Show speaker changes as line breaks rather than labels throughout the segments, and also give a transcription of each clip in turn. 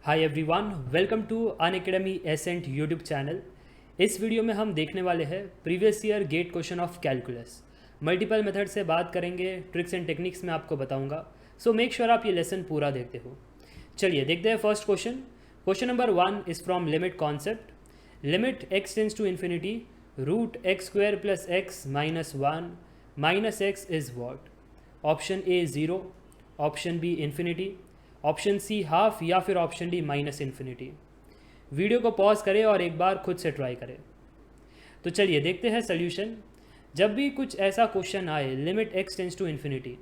Hi everyone, welcome to Unacademy ascent YouTube channel. इस video में हम देखने वाले हैं previous year GATE question of calculus. Multiple method से बात करेंगे, ट्रिक्स एंड टेक्निक्स में आपको बताऊंगा। सो मेक श्योर आप ये लेसन पूरा देखते हो। चलिए देखते हैं first question. Question number 1 is from limit concept. Limit x tends to infinity root x square plus x minus one minus x is what? Option A 0, option B infinity, option C half या फिर option D minus infinity. Video को pause करें और एक बार खुद से try करें। तो चलिए देखते हैं सोल्यूशन। जब भी कुछ ऐसा क्वेश्चन आए limit x tends to infinity,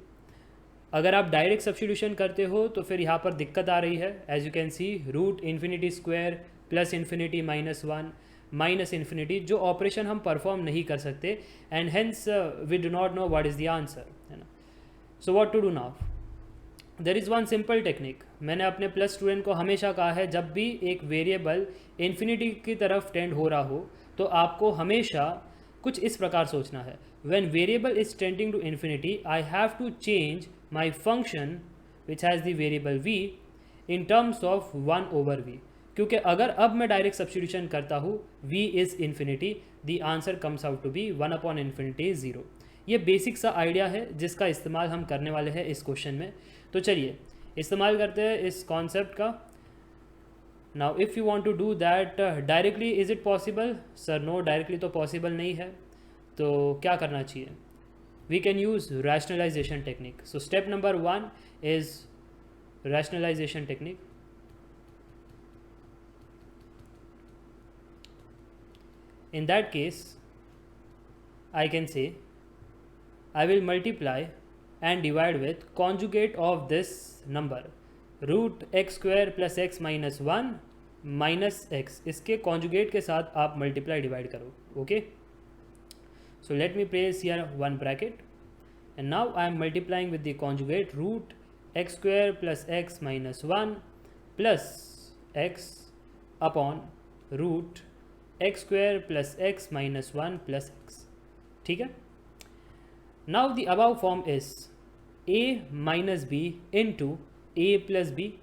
अगर आप डायरेक्ट सब्स्टिट्यूशन करते हो तो फिर यहाँ पर दिक्कत आ रही है। As you can see root infinity square plus infinity minus one minus infinity, जो ऑपरेशन हम परफॉर्म नहीं कर सकते and hence we do not know what is the answer, है ना। So what to do now? There is one simple technique. मैंने अपने plus student को हमेशा कहा है, जब भी एक वेरिएबल इन्फिनिटी की तरफ टेंड हो रहा हो तो आपको हमेशा कुछ इस प्रकार सोचना है। When variable is tending to infinity I have to change my function which has the variable v in terms of 1 over v, क्योंकि अगर अब मैं डायरेक्ट सब्स्टिट्यूशन करता हूँ v is infinity, the answer comes out to be 1 upon infinity 0। ये basic सा idea है जिसका इस्तेमाल हम करने वाले हैं इस क्वेश्चन में। तो चलिए इस्तेमाल करते हैं इस कॉन्सेप्ट का। Now if you want to do that directly, is it possible? Sir no, directly तो पॉसिबल नहीं है। तो क्या करना चाहिए? We can use rationalisation technique. So step number 1 is rationalisation technique. In that case, I can say I will multiply and divide with conjugate of this number root x square plus x minus one minus x, इसके conjugate के साथ आप multiply divide करो। Okay, so let me place here one bracket and now I am multiplying with the conjugate root x square plus x minus one plus x upon root x square plus x minus one plus x. ठीक है। Now the above form is a minus b into a plus B,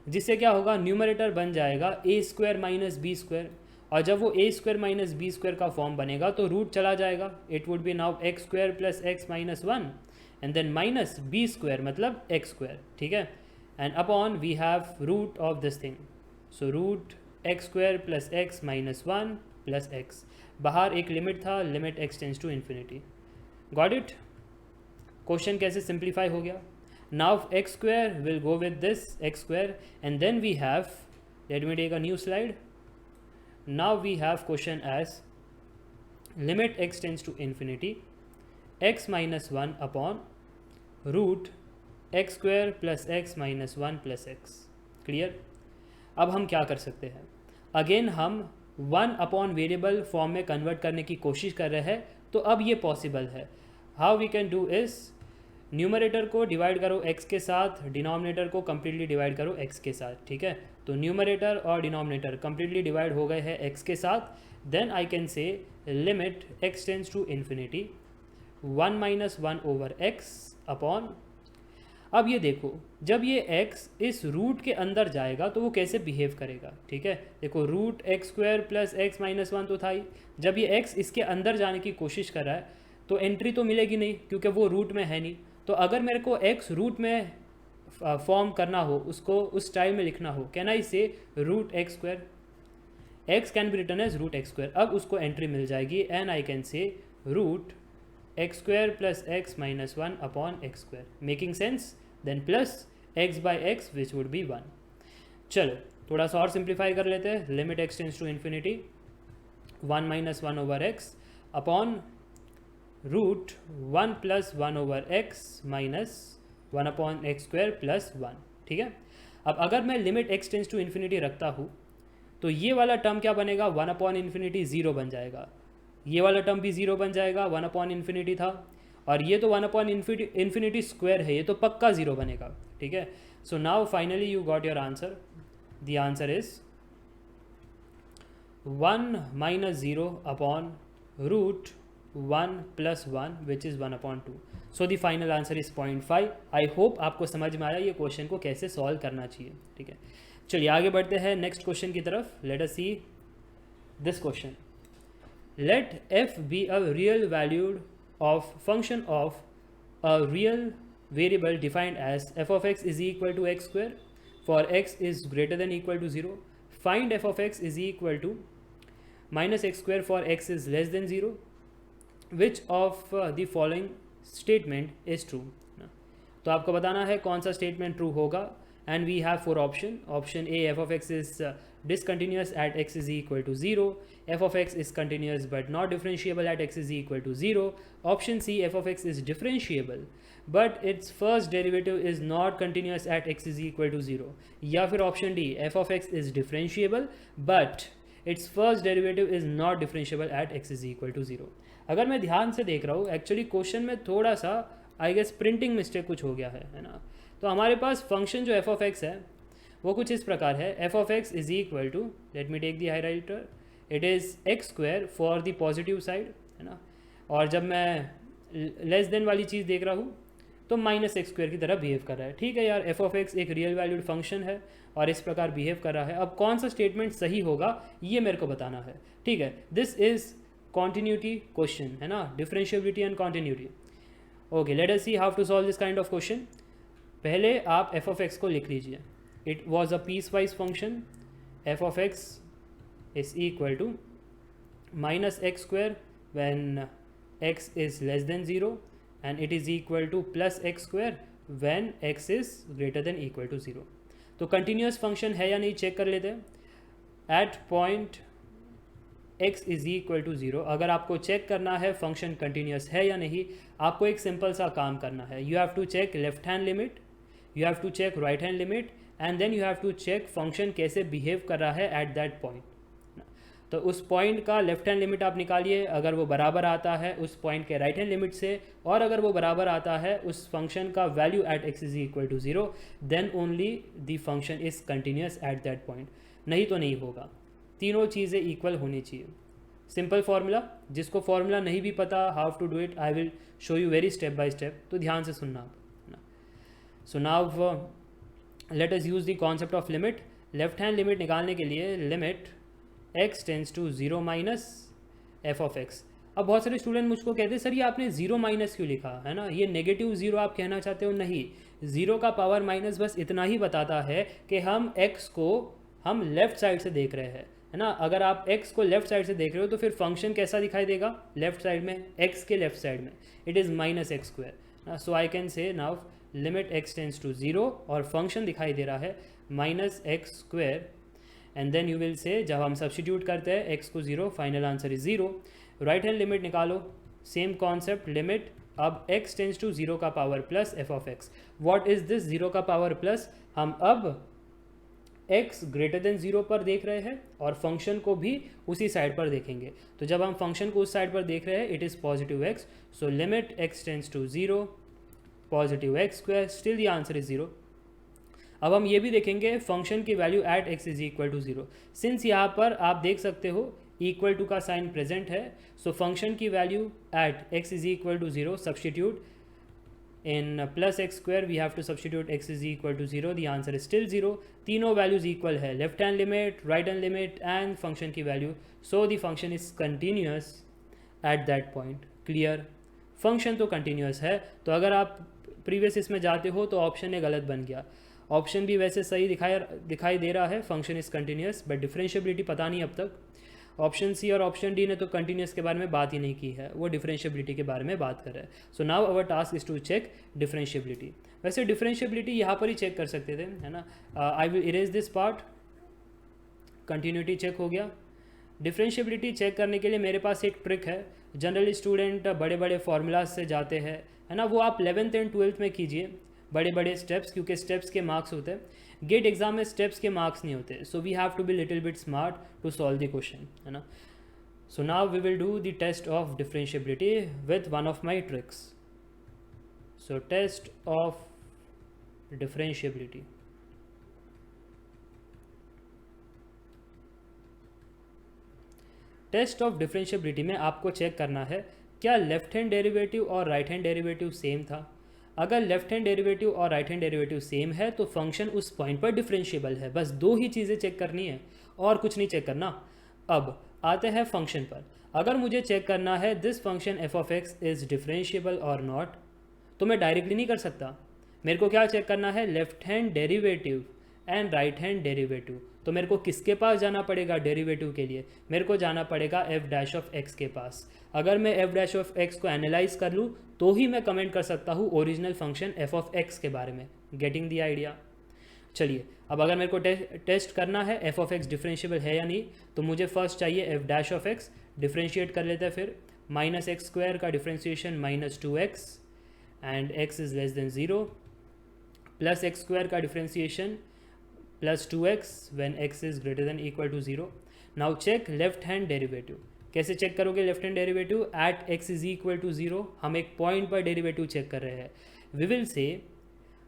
जिससे क्या होगा, numerator बन जाएगा a square minus b square, और जब वो a square minus b square का फॉर्म बनेगा तो रूट चला जाएगा। It would be now x square plus x minus one and then minus b square मतलब एक्स स्क्वायर। ठीक है, and upon we have root of this thing, so root x square plus x minus one plus x. बाहर एक limit था, limit x tends to infinity. Got it? Question कैसे simplify हो गया? Now x square will go with this x square and then we have, let me take a new slide. Now we have question as limit x tends to infinity x minus one upon root x square plus x minus one plus x. Clear? अब हम क्या कर सकते हैं? Again हम one upon variable form में convert करने की कोशिश कर रहे हैं, तो अब ये पॉसिबल है। हाउ वी कैन डू इस, न्यूमरेटर को डिवाइड करो x के साथ, डिनोमिनेटर को कम्प्लीटली डिवाइड करो x के साथ। ठीक है, तो न्यूमरेटर और डिनोमिनेटर कम्प्लीटली डिवाइड हो गए हैं x के साथ। Then I can say limit x tends to infinity one minus one over x upon, अब ये देखो जब ये x इस रूट के अंदर जाएगा तो वो कैसे बिहेव करेगा। ठीक है, देखो root x square plus x minus one तो था ही, जब ये x इसके अंदर जाने की कोशिश कर रहा है तो एंट्री तो मिलेगी नहीं क्योंकि वो रूट में है नहीं। तो अगर मेरे को x रूट में फॉर्म करना हो, उसको उस स्टाइल में लिखना हो, can I say root x square, x can be written as root x square. अब उसको एंट्री मिल जाएगी and I can say root x square plus x minus one upon x square, making sense. Then plus x by x which would be one. चलो थोड़ा सा और simplify कर लेते हैं। Limit x tends to infinity one minus one over x upon root one plus one over x minus one upon x square plus one. ठीक है, अब अगर मैं limit x tends to infinity रखता हूँ तो ये वाला टर्म क्या बनेगा, वन अपॉन इन्फिनिटी ज़ीरो बन जाएगा। ये वाला टर्म भी ज़ीरो बन जाएगा, वन अपॉन इन्फिनिटी था, और ये तो वन अपॉन इन्फिनिटी स्क्वायर है, ये तो पक्का ज़ीरो बनेगा। ठीक है, so now finally you got your answer. The answer is one minus zero upon root one plus one which is one upon two. So the final answer is 0.5। I hope आपको समझ में आया ये question को कैसे solve करना चाहिए। ठीक है, चलिए आगे बढ़ते हैं नेक्स्ट क्वेश्चन की तरफ. Let us see this question. Let f be a real valued of function of a real variable defined as f of x is equal to x square for x is greater than equal to 0. Find f of x is equal to minus x square for x is less than 0. Which of the following statement is true? तो आपको बताना है कौन सा statement true होगा. And we have 4 option. Option A, f of x is discontinuous at x is equal to 0. f of x is continuous but not differentiable at x is equal to 0. Option C, f of x is differentiable but its first derivative is not continuous at x is equal to 0. या फिर option D, f of x is differentiable but its first derivative is not differentiable at x is equal to 0. अगर मैं ध्यान से देख रहा हूँ actually question में थोड़ा सा आई गेस प्रिंटिंग मिस्टेक कुछ हो गया है ना. तो हमारे पास फंक्शन जो f of x है वो कुछ इस प्रकार है. f of x is equal to, let me take the highlighter, it is x square for the positive side है ना. और जब मैं लेस देन वाली चीज़ देख रहा हूँ तो माइनस एक्स स्क्वायर की तरह बिहेव कर रहा है. ठीक है यार, f of x एक रियल वैल्यूड फंक्शन है और इस प्रकार बिहेव कर रहा है. अब कौन सा स्टेटमेंट सही होगा ये मेरे को बताना है. ठीक है, दिस इज़ कॉन्टिन्यूटी क्वेश्चन है ना, differentiability and continuity. Okay, let us see how to solve this kind of question. पहले आप f of x को लिख लीजिए. It was a piecewise function. f of x is equal to minus x square when x is less than 0 and it is equal to plus x square when x is greater than equal to 0. तो continuous function है या नहीं check कर लेते हैं. At point x is equal to 0, अगर आपको check करना है फंक्शन कंटिन्यूस है या नहीं, आपको एक सिंपल सा काम करना है. You have to check left hand limit, you have to check right hand limit and then you have to check function कैसे बिहेव कर रहा है एट दैट पॉइंट. तो उस पॉइंट का लेफ्ट हैंड लिमिट आप निकालिए. अगर वो बराबर आता है उस पॉइंट के राइट हैंड लिमिट से, और अगर वो बराबर आता है उस फंक्शन का value at x is equal to 0, then only the function is continuous at that point. नहीं तो नहीं होगा. तीनों चीज़ें इक्वल होनी चाहिए. सिंपल फार्मूला, जिसको फार्मूला नहीं भी पता how to do it, I will show you very step by step, तो ध्यान से सुनना आप. So now let us use the concept of limit. Left hand limit निकालने के लिए limit x tends to 0 minus f of x. अब बहुत सारे स्टूडेंट मुझको कहते हैं सर ये आपने 0 माइनस क्यों लिखा है ना, ये नेगेटिव 0 आप कहना चाहते हो. नहीं, 0 का पावर माइनस बस इतना ही बताता है कि हम x को हम लेफ़्ट साइड से देख रहे हैं है ना. अगर आप x को लेफ्ट साइड से देख रहे हो तो फिर फंक्शन कैसा दिखाई देगा लेफ्ट साइड में, x के लेफ्ट साइड में. It is minus x square. So I can say now limit x tends to 0 और फंक्शन दिखाई दे रहा है minus x square. And then you will say, जब हम सब्सटीट्यूट करते हैं x को 0, final answer is 0. Right hand limit निकालो, सेम कॉन्सेप्ट, लिमिट अब x टेंस टू 0 का power plus f of x. What is this 0 का पावर प्लस? हम अब x ग्रेटर देन 0 पर देख रहे हैं और फंक्शन को भी उसी साइड पर देखेंगे. तो जब हम फंक्शन को उस साइड पर देख रहे हैं it is positive x. So limit x tends to 0 positive x square, still the answer is 0. अब हम ये भी देखेंगे फंक्शन की value at x is equal to 0. Since यहाँ पर आप देख सकते हो इक्वल टू का साइन प्रेजेंट है, सो फंक्शन की value at x is equal to 0 substitute in plus x square, we have to substitute x is equal to 0, the answer is still 0. तीनों वैल्यूज इक्वल है, left hand limit, right hand limit and function की value. So the function is continuous at that point. Clear, function तो continuous है. तो अगर आप previous इसमें जाते हो तो ऑप्शन ए गलत बन गया. ऑप्शन भी वैसे सही दिखाई दे रहा है, function is continuous, but differentiability पता नहीं अब तक. ऑप्शन सी और ऑप्शन डी ने तो कंटिन्यूस के बारे में बात ही नहीं की है, वो डिफरेंशिएबिलिटी के बारे में बात कर रहे हैं. So now our task is to check differentiability. वैसे डिफरेंशिएबिलिटी यहाँ पर ही चेक कर सकते थे है ना. I will erase this part. Continuity check हो गया. डिफरेंशिएबिलिटी चेक करने के लिए मेरे पास एक ट्रिक है. जनरली स्टूडेंट बड़े बड़े फार्मूलाज से जाते हैं है ना, वो आप 11th एंड 12th में कीजिए बड़े बड़े स्टेप्स, क्योंकि स्टेप्स के मार्क्स होते हैं. गेट एग्जाम में स्टेप्स के मार्क्स नहीं होते. So we have to be little bit smart to solve the question है ना. So now we will do the test of differentiability with one of my tricks. So test of differentiability. Test of differentiability में आपको check करना है क्या left hand derivative और right hand derivative same था. अगर लेफ्ट हैंड डेरिवेटिव और right hand derivative same है तो फंक्शन उस पॉइंट पर डिफरेंशिएबल है। बस दो ही चीज़ें चेक करनी है और कुछ नहीं चेक करना। अब आते हैं फंक्शन पर। अगर मुझे चेक करना है this function f of x is differentiable और नॉट, तो मैं डायरेक्टली नहीं कर सकता। मेरे को क्या चेक करना है, left hand derivative and right hand derivative. तो मेरे को किसके पास जाना पड़ेगा डेरिवेटिव के लिए, मेरे को जाना पड़ेगा एफ डैश ऑफ एक्स के पास। अगर मैं एफ डैश ऑफ एक्स को एनालाइज कर लूँ तो ही मैं कमेंट कर सकता हूँ original function f of x के बारे में। Getting the idea. चलिए अब अगर मेरे को टेस्ट करना है एफ ऑफ एक्स डिफरेंशिएबल है या नहीं, तो मुझे फर्स्ट चाहिए F dash of X. Differentiate कर लेते हैं फिर। माइनस एक्स स्क्वायर का differentiation minus two X and X is less than zero, plus x square का differentiation plus two X when X is greater than equal to zero. Now check left hand derivative. कैसे check करोगे left hand derivative? At x is equal to zero. हम एक point पर derivative check कर रहे हैं। We will say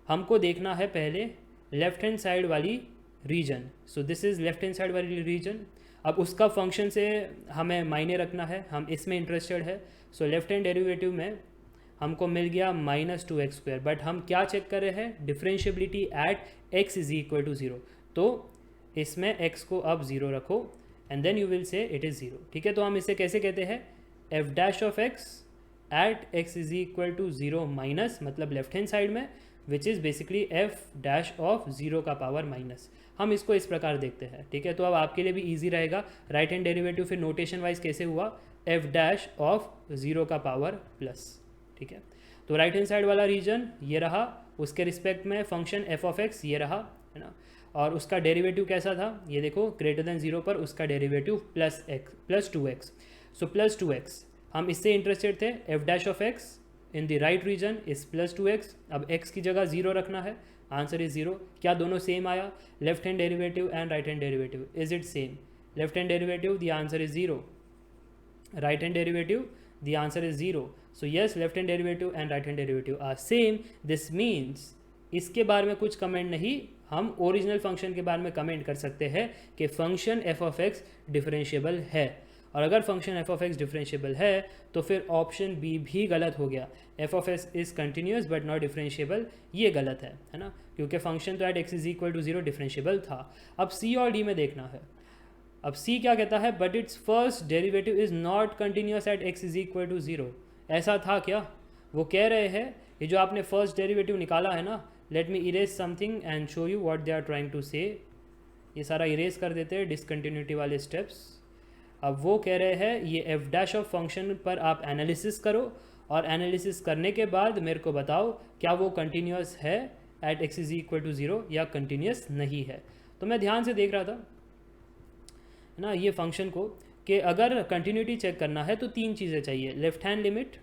हमको देखना है पहले लेफ्ट हैंड साइड वाली region. So this is left hand side वाली रीजन। अब उसका फंक्शन से हमें मायने रखना है, हम इसमें इंटरेस्टेड है। सो लेफ्ट हैंड डेरिवेटिव में हमको मिल गया minus two x square, but हम क्या चेक कर रहे हैं, differentiability at x is equal to zero. तो इसमें एक्स को अब ज़ीरो रखो and then you will say it is zero. ठीक है, तो हम इसे कैसे कहते हैं, f dash of x at x is equal to zero minus, मतलब लेफ्ट हैंड साइड में, which is basically f dash of zero का पावर माइनस। हम इसको इस प्रकार देखते हैं। ठीक है, तो अब आपके लिए भी ईजी रहेगा। राइट हैंड डेरिवेटिव फिर नोटेशन वाइज कैसे हुआ, एफ डैश ऑफ ज़ीरो का पावर प्लस। ठीक है, तो राइट हैंड साइड वाला रीजन ये रहा, उसके रिस्पेक्ट में फंक्शन एफ ऑफ एक्स ये रहा, है ना। और उसका डेरिवेटिव कैसा था, ये देखो, ग्रेटर देन ज़ीरो पर उसका derivative plus x plus two x. So plus two x, हम इससे इंटरेस्टेड थे। F dash of x in the right region is plus two x. अब एक्स की जगह ज़ीरो रखना है, आंसर इज ज़ीरो। क्या दोनों सेम आया, left hand derivative and right hand derivative, is it same? Left hand derivative the answer is zero, right hand derivative the answer is 0. So yes, left hand derivative and right hand derivative are same. This means इसके बारे में कुछ comment नहीं, हम original function के बारे में comment कर सकते हैं कि function f of x differentiable है। और अगर function f of x differentiable है तो फिर ऑप्शन बी भी गलत हो गया, f of x is continuous but not differentiable, ये गलत है ना, क्योंकि फंक्शन तो at x is equal to zero differentiable था। अब सी और डी में देखना है। अब सी क्या कहता है, but its first derivative is not continuous at x is equal to zero. ऐसा था क्या? वो कह रहे हैं ये जो आपने फर्स्ट डेरिवेटिव निकाला है ना, let me erase something and show you what they are trying to say. ये सारा इरेज कर देते हैं डिसकंटिन्यूटी वाले स्टेप्स। अब वो कह रहे हैं ये एफ डैश ऑफ फंक्शन पर आप एनालिसिस करो और एनालिसिस करने के बाद मेरे को बताओ क्या वो कंटिन्यूस है at x is equal to zero या कंटिन्यूस नहीं है। तो मैं ध्यान से देख रहा था ना ये फंक्शन को, कि अगर कंटिन्यूटी चेक करना है तो तीन चीज़ें चाहिए। लेफ्ट हैंड लिमिट,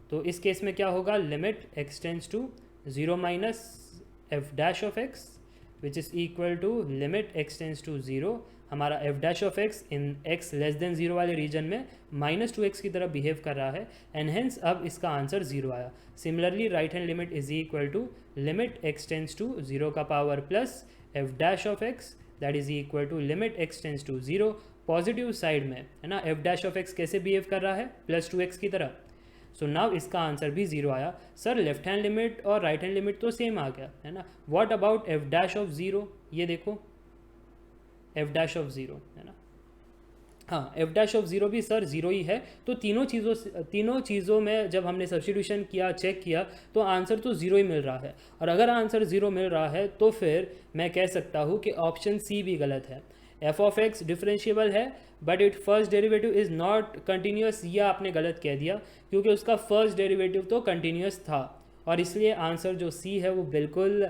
तो इस केस में क्या होगा, limit X tends to zero minus F dash of X which is equal to limit X tends to zero. हमारा F dash of x in X less than zero वाले region में minus two X की तरह behave कर रहा है and hence अब इसका आंसर ज़ीरो आया। Similarly right hand limit is equal to limit X tends to zero का power plus F dash of X that is equal to limit X tends to zero. Positive side में है ना, F dash of X कैसे behave कर रहा है, plus two X की तरह। सो नाउ इसका आंसर भी ज़ीरो आया। सर लेफ्ट हैंड लिमिट और राइट हैंड लिमिट तो सेम आ गया है ना, what about F dash of zero? ये देखो एफ डैश ऑफ ज़ीरो है ना, हाँ एफ डैश ऑफ ज़ीरो भी सर ज़ीरो ही है। तो तीनों चीज़ों में जब हमने सब्स्टिट्यूशन किया, चेक किया, तो आंसर तो ज़ीरो ही मिल रहा है। और अगर आंसर ज़ीरो मिल रहा है तो फिर मैं कह सकता हूँ कि ऑप्शन सी भी गलत है। एफ ऑफ एक्स डिफरेंशिएबल है but it first derivative is not continuous, यह आपने गलत कह दिया क्योंकि उसका फर्स्ट डेरिवेटिव तो कंटिन्यूस था और इसलिए आंसर जो सी है वो बिल्कुल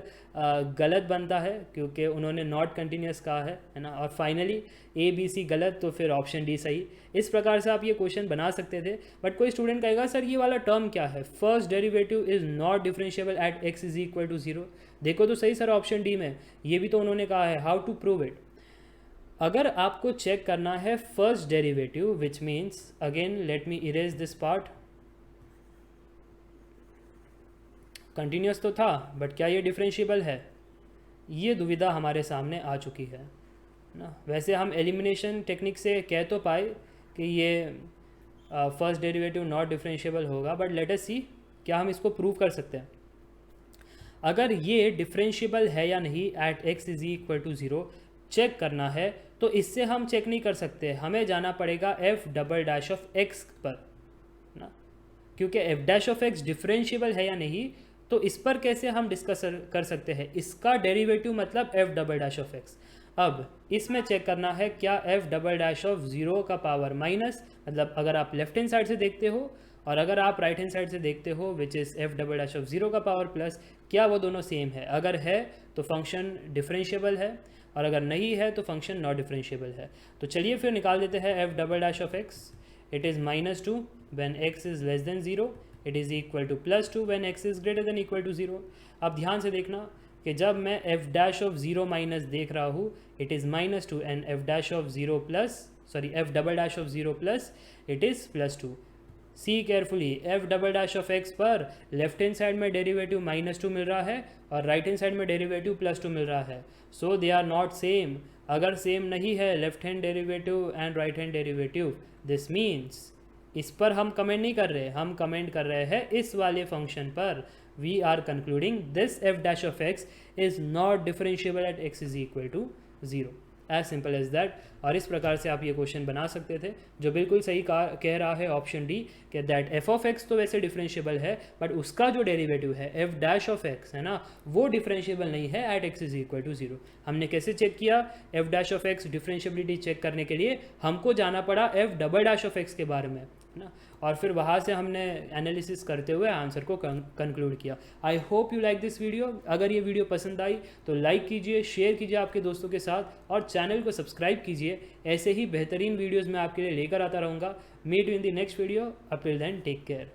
गलत बनता है क्योंकि उन्होंने नॉट कंटिन्यूस कहा है ना। और फाइनली ए बी सी गलत, तो फिर ऑप्शन डी सही। इस प्रकार से आप ये क्वेश्चन बना सकते थे। बट कोई स्टूडेंट कहेगा सर ये वाला टर्म क्या है, first derivative is not differentiable at x is equal to zero. देखो तो सही सर ऑप्शन डी में, ये भी तो उन्होंने कहा है। How to prove it? अगर आपको चेक करना है first derivative which means, again let me erase this part, continuous तो था बट क्या ये डिफरेंशिएबल है, ये दुविधा हमारे सामने आ चुकी है ना। वैसे हम एलिमिनेशन टेक्निक से कह तो पाए कि ये फर्स्ट डेरिवेटिव नॉट डिफरेंशिएबल होगा, बट लेट अस सी क्या हम इसको प्रूव कर सकते हैं। अगर ये डिफरेंशिएबल है या नहीं at x is equal to 0 check करना है, तो इससे हम चेक नहीं कर सकते, हमें जाना पड़ेगा f double dash of x पर ना, क्योंकि f dash of x differentiable है या नहीं तो इस पर कैसे हम डिस्कस कर सकते हैं, इसका डेरिवेटिव मतलब f double dash of x। अब इसमें चेक करना है क्या f डबल डैश ऑफ 0 का पावर माइनस, मतलब अगर आप लेफ्ट हैंड साइड से देखते हो और अगर आप राइट हैंड साइड से देखते हो which is f double dash of 0 का पावर प्लस, क्या वो दोनों सेम है? अगर है तो फंक्शन डिफरेंशिएबल है और अगर नहीं है तो फंक्शन नॉट डिफरेंशिएबल है। तो चलिए फिर निकाल देते हैं f double dash of x। It is -2 when x is less than 0, it is equal to +2 when x is greater than equal to 0। अब ध्यान से देखना कि जब मैं f डैश ऑफ 0 माइनस देख रहा हूँ, it is -2 and f dash of 0 plus, sorry f double dash of 0 plus, it is +2। See carefully, f double dash of x पर लेफ्ट हैंड साइड में डेरिवेटिव -2 मिल रहा है और राइट हैंड साइड में derivative +2 मिल रहा है, सो दे आर नॉट सेम। अगर same नहीं है left hand derivative and right hand derivative, this means इस पर हम कमेंट नहीं कर रहे, हम कमेंट कर रहे हैं इस वाले फंक्शन पर। We are concluding this f dash of x is not differentiable at x is equal to 0, as simple as that. और इस प्रकार से आप ये क्वेश्चन बना सकते थे, जो बिल्कुल सही कह रहा है ऑप्शन डी कि दैट f ऑफ x तो वैसे डिफरेंशिएबल है बट उसका जो डेरिवेटिव है f डैश ऑफ x है ना, वो डिफरेंशिएबल नहीं है at x is equal to 0। हमने कैसे चेक किया f dash of x differentiability check करने के लिए हमको जाना पड़ा f double dash of x के बारे में ना, और फिर वहाँ से हमने एनालिसिस करते हुए आंसर को कंक्लूड किया। I hope you like this video. अगर ये वीडियो पसंद आई तो लाइक कीजिए, शेयर कीजिए आपके दोस्तों के साथ और चैनल को सब्सक्राइब कीजिए। ऐसे ही बेहतरीन वीडियोज़ मैं आपके लिए लेकर आता रहूँगा। Meet you in the next video. Up till then take care.